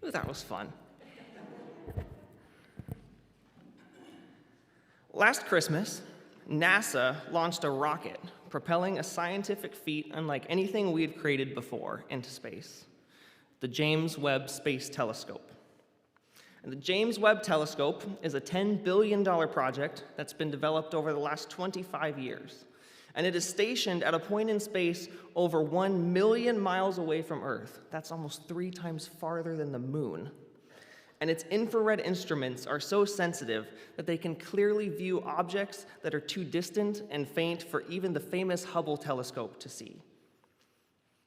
Ooh, that was fun. Last Christmas, NASA launched a rocket propelling a scientific feat unlike anything we had created before into space, the James Webb Space Telescope. And the James Webb Telescope is a $10 billion project that's been developed over the last 25 years. And it is stationed at a point in space over 1 million miles away from Earth. That's almost 3 times farther than the moon. And its infrared instruments are so sensitive that they can clearly view objects that are too distant and faint for even the famous Hubble telescope to see.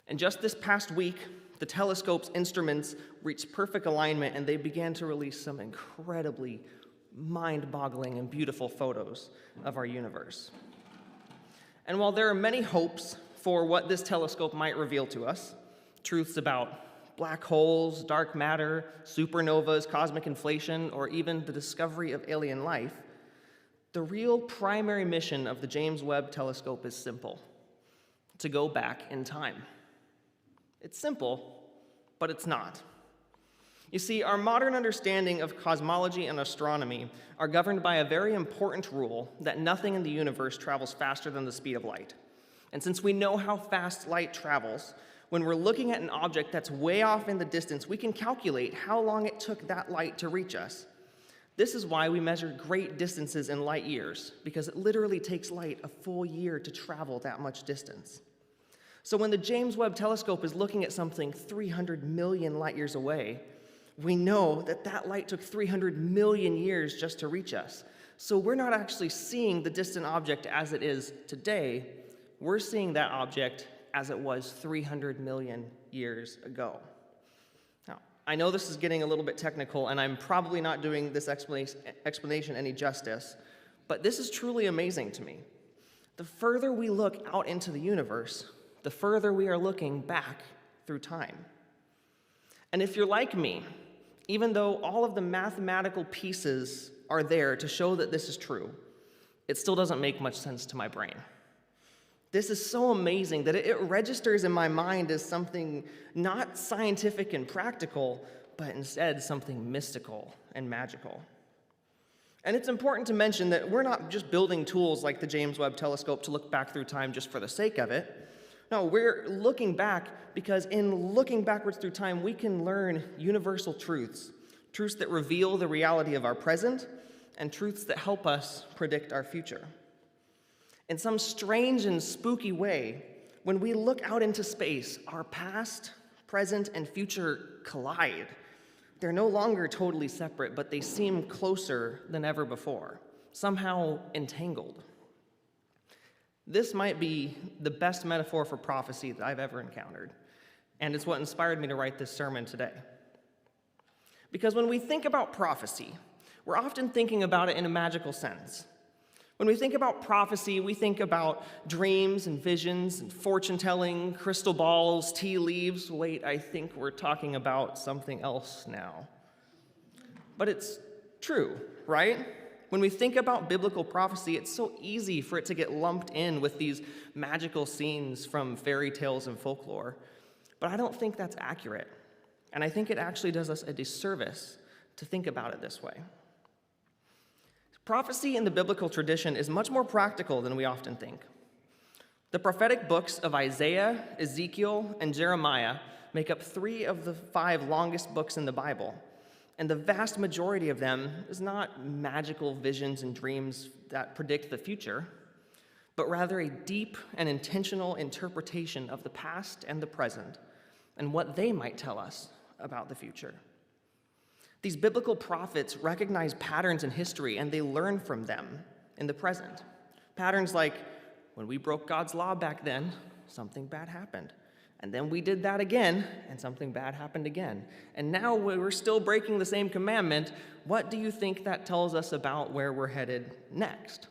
And just this past week, the telescope's instruments reached perfect alignment and they began to release some incredibly mind-boggling and beautiful photos of our universe. And while there are many hopes for what this telescope might reveal to us, truths about black holes, dark matter, supernovas, cosmic inflation, or even the discovery of alien life, the real primary mission of the James Webb Telescope is simple: to go back in time. It's simple, but it's not. You see, our modern understanding of cosmology and astronomy are governed by a very important rule that nothing in the universe travels faster than the speed of light. And since we know how fast light travels, when we're looking at an object that's way off in the distance, we can calculate how long it took that light to reach us. This is why we measure great distances in light years, because it literally takes light a full year to travel that much distance. So when the James Webb Telescope is looking at something 300 million light years away, we know that that light took 300 million years just to reach us. So we're not actually seeing the distant object as it is today. We're seeing that object as it was 300 million years ago. Now, I know this is getting a little bit technical, and I'm probably not doing this explanation any justice, but this is truly amazing to me. The further we look out into the universe, the further we are looking back through time. And if you're like me, even though all of the mathematical pieces are there to show that this is true, it still doesn't make much sense to my brain. This is so amazing that it registers in my mind as something not scientific and practical, but instead something mystical and magical. And it's important to mention that we're not just building tools like the James Webb Telescope to look back through time just for the sake of it. No, we're looking back because in looking backwards through time, we can learn universal truths, truths that reveal the reality of our present, and truths that help us predict our future. In some strange and spooky way, when we look out into space, our past, present, and future collide. They're no longer totally separate, but they seem closer than ever before, somehow entangled. This might be the best metaphor for prophecy that I've ever encountered, and it's what inspired me to write this sermon today. Because when we think about prophecy, we're often thinking about it in a magical sense. When we think about prophecy, we think about dreams and visions and fortune-telling, crystal balls, tea leaves. Wait, I think we're talking about something else now. But it's true, right? When we think about biblical prophecy, it's so easy for it to get lumped in with these magical scenes from fairy tales and folklore. But I don't think that's accurate. And I think it actually does us a disservice to think about it this way. Prophecy in the biblical tradition is much more practical than we often think. The prophetic books of Isaiah, Ezekiel, and Jeremiah make up 3 of the 5 longest books in the Bible, and the vast majority of them is not magical visions and dreams that predict the future, but rather a deep and intentional interpretation of the past and the present, and what they might tell us about the future. These biblical prophets recognize patterns in history, and they learn from them in the present. Patterns like, when we broke God's law back then, something bad happened. And then we did that again, and something bad happened again. And now we're still breaking the same commandment. What do you think that tells us about where we're headed next?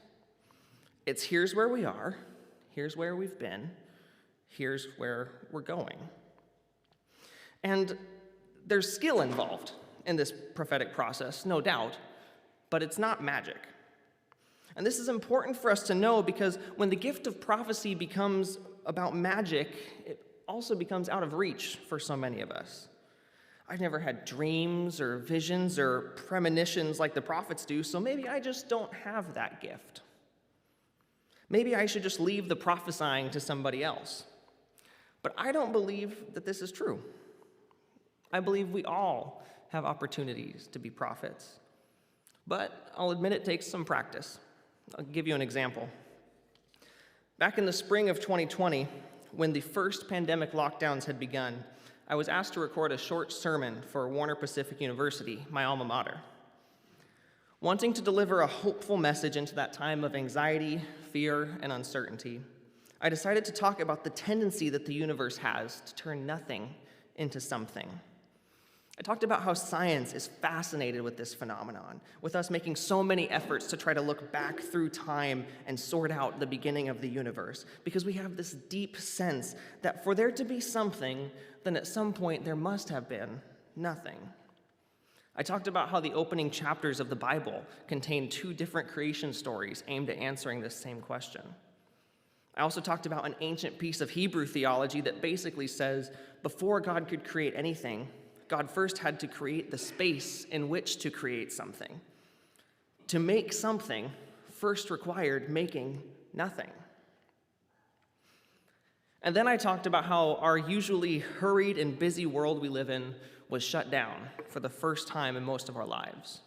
It's here's where we are, here's where we've been, here's where we're going. And there's skill involved in this prophetic process, no doubt, but it's not magic. And this is important for us to know because when the gift of prophecy becomes about magic, it also becomes out of reach for so many of us. I've never had dreams or visions or premonitions like the prophets do, so maybe I just don't have that gift. Maybe I should just leave the prophesying to somebody else. But I don't believe that this is true. I believe we all have opportunities to be prophets. But I'll admit it takes some practice. I'll give you an example. Back in the spring of 2020, when the first pandemic lockdowns had begun, I was asked to record a short sermon for Warner Pacific University, my alma mater. Wanting to deliver a hopeful message into that time of anxiety, fear, and uncertainty, I decided to talk about the tendency that the universe has to turn nothing into something. I talked about how science is fascinated with this phenomenon, with us making so many efforts to try to look back through time and sort out the beginning of the universe, because we have this deep sense that for there to be something, then at some point there must have been nothing. I talked about how the opening chapters of the Bible contain two different creation stories aimed at answering this same question. I also talked about an ancient piece of Hebrew theology that basically says before God could create anything, God first had to create the space in which to create something. To make something first required making nothing. And then I talked about how our usually hurried and busy world we live in was shut down for the first time in most of our lives.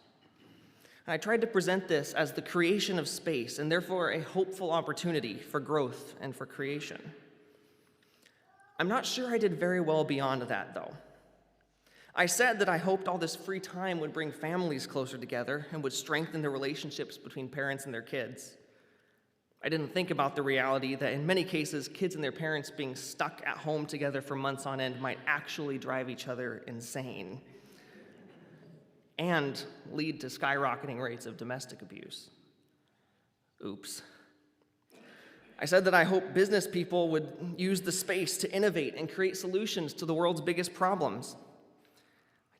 And I tried to present this as the creation of space and therefore a hopeful opportunity for growth and for creation. I'm not sure I did very well beyond that, though. I said that I hoped all this free time would bring families closer together and would strengthen the relationships between parents and their kids. I didn't think about the reality that in many cases, kids and their parents being stuck at home together for months on end might actually drive each other insane and lead to skyrocketing rates of domestic abuse. Oops. I said that I hope business people would use the space to innovate and create solutions to the world's biggest problems.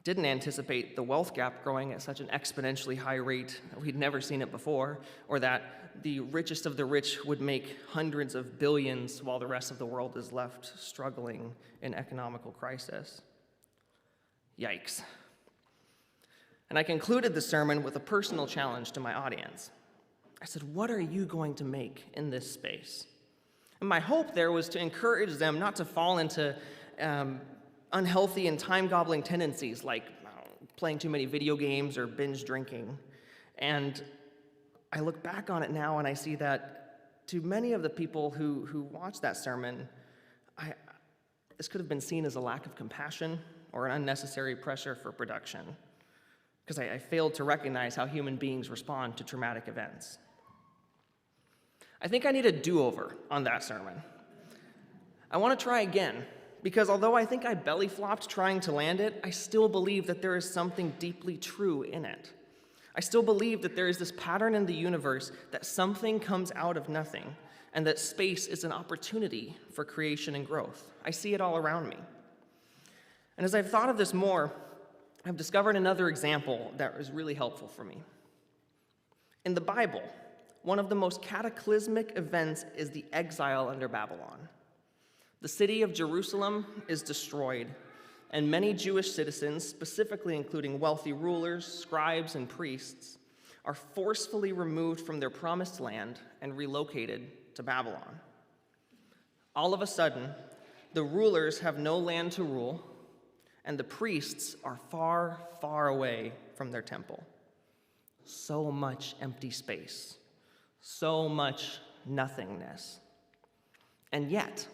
Didn't anticipate the wealth gap growing at such an exponentially high rate that we'd never seen it before, or that the richest of the rich would make hundreds of billions while the rest of the world is left struggling in economical crisis. Yikes. And I concluded the sermon with a personal challenge to my audience. I said, what are you going to make in this space? And my hope there was to encourage them not to fall into unhealthy and time-gobbling tendencies like playing too many video games or binge drinking. And I look back on it now and I see that to many of the people who watched that sermon, this could have been seen as a lack of compassion or an unnecessary pressure for production, because I failed to recognize how human beings respond to traumatic events. I think I need a do-over on that sermon. I want to try again, because although I think I belly-flopped trying to land it, I still believe that there is something deeply true in it. I still believe that there is this pattern in the universe that something comes out of nothing, and that space is an opportunity for creation and growth. I see it all around me. And as I've thought of this more, I've discovered another example that is really helpful for me. In the Bible, one of the most cataclysmic events is the exile under Babylon. The city of Jerusalem is destroyed, and many Jewish citizens, specifically including wealthy rulers, scribes, and priests, are forcefully removed from their promised land and relocated to Babylon. All of a sudden, the rulers have no land to rule, and the priests are far, far away from their temple. So much empty space, so much nothingness. And yet,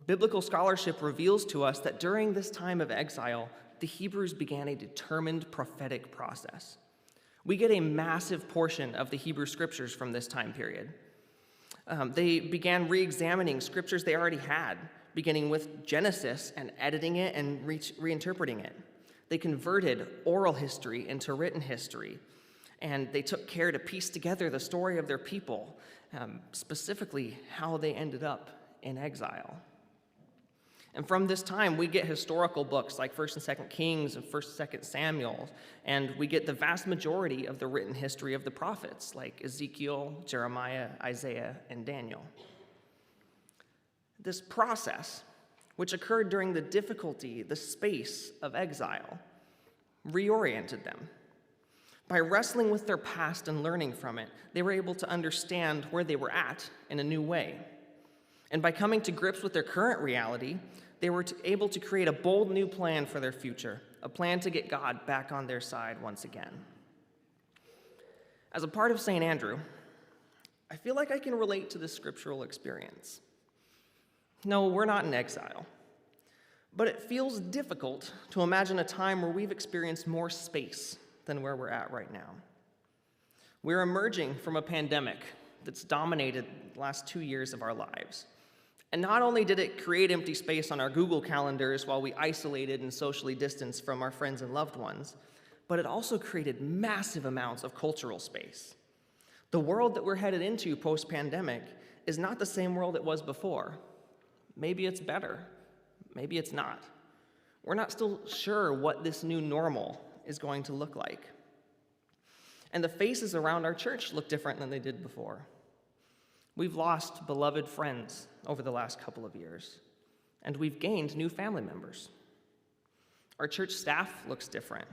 biblical scholarship reveals to us that during this time of exile, the Hebrews began a determined prophetic process. We get a massive portion of the Hebrew scriptures from this time period. They began re-examining scriptures they already had, beginning with Genesis and editing it and reinterpreting it. They converted oral history into written history, and they took care to piece together the story of their people, specifically how they ended up in exile. And from this time, we get historical books like 1st and 2nd Kings and 1st and 2nd Samuel, and we get the vast majority of the written history of the prophets like Ezekiel, Jeremiah, Isaiah, and Daniel. This process, which occurred during the difficulty, the space of exile, reoriented them. By wrestling with their past and learning from it, they were able to understand where they were at in a new way. And by coming to grips with their current reality, they were able to create a bold new plan for their future, a plan to get God back on their side once again. As a part of St. Andrew, I feel like I can relate to this scriptural experience. No, we're not in exile, but it feels difficult to imagine a time where we've experienced more space than where we're at right now. We're emerging from a pandemic that's dominated the last 2 years of our lives. And not only did it create empty space on our Google calendars while we isolated and socially distanced from our friends and loved ones, but it also created massive amounts of cultural space. The world that we're headed into post-pandemic is not the same world it was before. Maybe it's better, maybe it's not. We're not still sure what this new normal is going to look like. And the faces around our church look different than they did before. We've lost beloved friends over the last couple of years, and we've gained new family members. Our church staff looks different.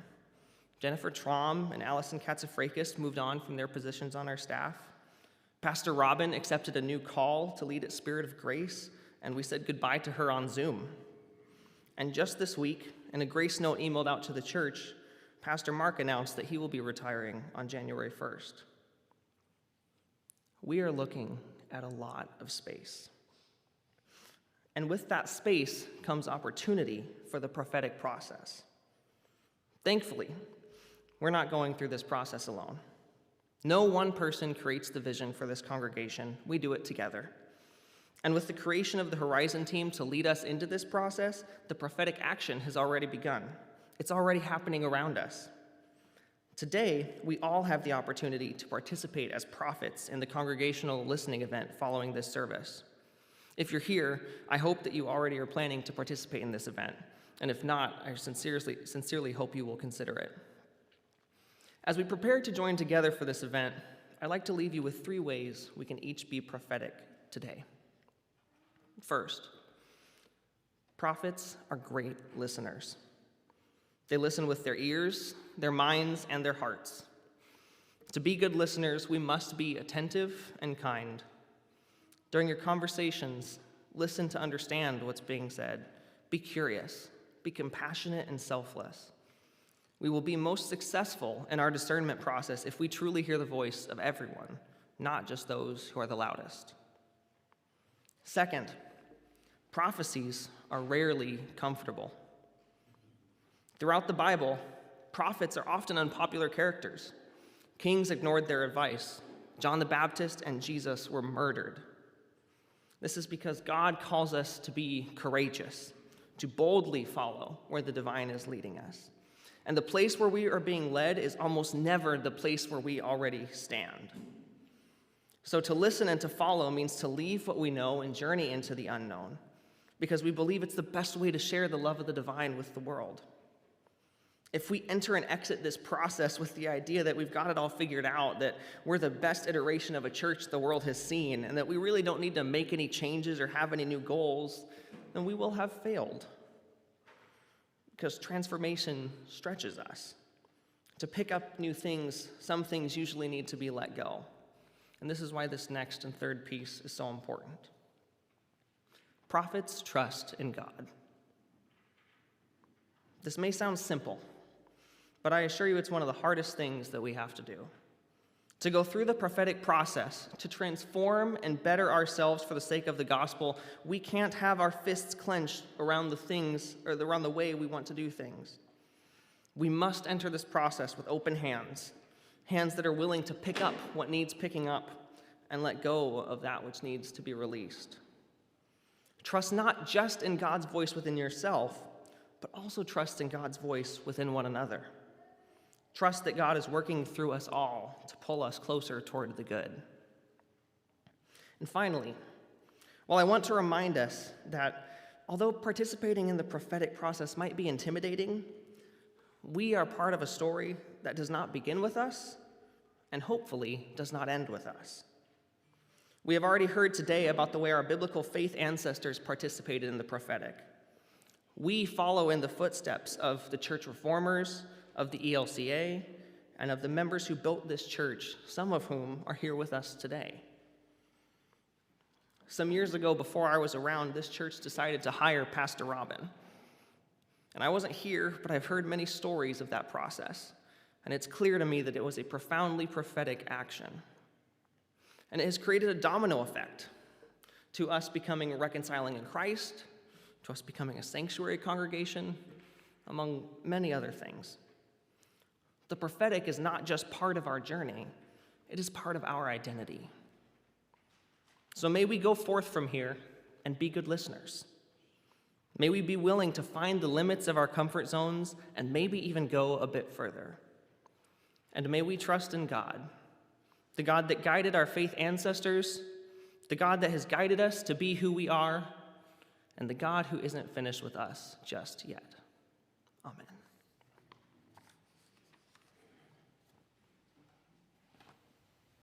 Jennifer Traum and Allison Katsafrakis moved on from their positions on our staff. Pastor Robin accepted a new call to lead at Spirit of Grace, and we said goodbye to her on Zoom. And just this week, in a grace note emailed out to the church, Pastor Mark announced that he will be retiring on January 1st. We are looking at a lot of space. And with that space comes opportunity for the prophetic process. Thankfully, we're not going through this process alone. No one person creates the vision for this congregation. We do it together. And with the creation of the Horizon team to lead us into this process, the prophetic action has already begun. It's already happening around us. Today, we all have the opportunity to participate as prophets in the congregational listening event following this service. If you're here, I hope that you already are planning to participate in this event. And if not, I sincerely hope you will consider it. As we prepare to join together for this event, I'd like to leave you with 3 ways we can each be prophetic today. First, prophets are great listeners. They listen with their ears, their minds, and their hearts. To be good listeners, we must be attentive and kind. During your conversations, listen to understand what's being said. Be curious, be compassionate and selfless. We will be most successful in our discernment process if we truly hear the voice of everyone, not just those who are the loudest. Second, prophecies are rarely comfortable. Throughout the Bible, prophets are often unpopular characters. Kings ignored their advice. John the Baptist and Jesus were murdered. This is because God calls us to be courageous, to boldly follow where the divine is leading us. And the place where we are being led is almost never the place where we already stand. So to listen and to follow means to leave what we know and journey into the unknown, because we believe it's the best way to share the love of the divine with the world. If we enter and exit this process with the idea that we've got it all figured out, that we're the best iteration of a church the world has seen, and that we really don't need to make any changes or have any new goals, then we will have failed. Because transformation stretches us. To pick up new things, some things usually need to be let go. And this is why this next and third piece is so important. Prophets trust in God. This may sound simple, but I assure you it's one of the hardest things that we have to do. To go through the prophetic process, to transform and better ourselves for the sake of the gospel, we can't have our fists clenched around the things or around the way we want to do things. We must enter this process with open hands, hands that are willing to pick up what needs picking up and let go of that which needs to be released. Trust not just in God's voice within yourself, but also trust in God's voice within one another. Trust that God is working through us all to pull us closer toward the good. And finally, while I want to remind us that although participating in the prophetic process might be intimidating, we are part of a story that does not begin with us and hopefully does not end with us. We have already heard today about the way our biblical faith ancestors participated in the prophetic. We follow in the footsteps of the church reformers, of the ELCA, and of the members who built this church, some of whom are here with us today. Some years ago, before I was around, this church decided to hire Pastor Robin. And I wasn't here, but I've heard many stories of that process. And it's clear to me that it was a profoundly prophetic action. And it has created a domino effect to us becoming reconciling in Christ, to us becoming a sanctuary congregation, among many other things. The prophetic is not just part of our journey, it is part of our identity. So may we go forth from here and be good listeners. May we be willing to find the limits of our comfort zones and maybe even go a bit further. And may we trust in God, the God that guided our faith ancestors, the God that has guided us to be who we are, and the God who isn't finished with us just yet. Amen.